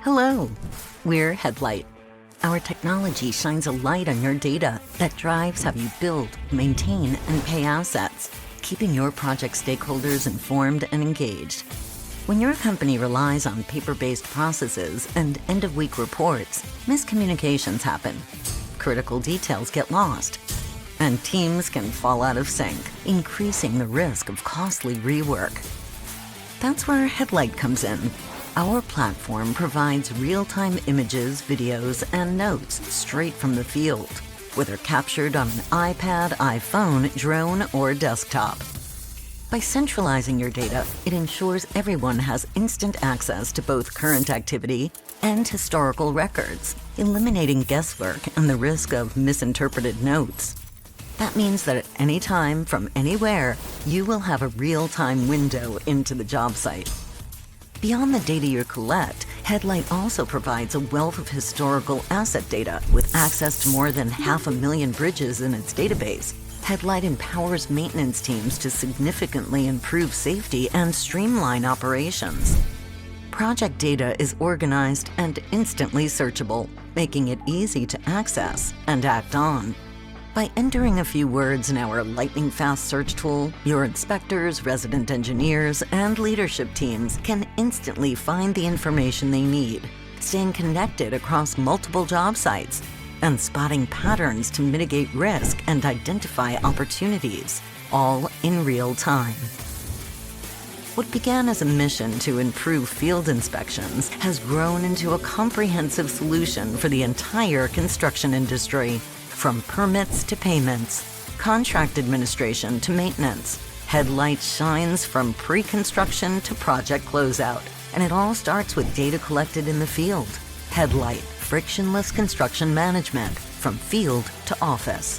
Hello, we're HeadLight. Our technology shines a light on your data that drives how you build, maintain, and pay assets, keeping your project stakeholders informed and engaged. When your company relies on paper-based processes and end-of-week reports, miscommunications happen. Critical details get lost, and teams can fall out of sync, increasing the risk of costly rework. That's where HeadLight comes in. Our platform provides real-time images, videos, and notes straight from the field, whether captured on an iPad, iPhone, drone, or desktop. By centralizing your data, it ensures everyone has instant access to both current activity and historical records, eliminating guesswork and the risk of misinterpreted notes. That means that at any time, from anywhere, you will have a real-time window into the job site. Beyond the data you collect, HeadLight also provides a wealth of historical asset data with access to more than 500,000 bridges in its database. HeadLight empowers maintenance teams to significantly improve safety and streamline operations. Project data is organized and instantly searchable, making it easy to access and act on. By entering a few words in our lightning-fast search tool, your inspectors, resident engineers, and leadership teams can instantly find the information they need, staying connected across multiple job sites, and spotting patterns to mitigate risk and identify opportunities, all in real time. What began as a mission to improve field inspections has grown into a comprehensive solution for the entire construction industry. From permits to payments, contract administration to maintenance, HeadLight shines from pre-construction to project closeout. And it all starts with data collected in the field. HeadLight, frictionless construction management, from field to office.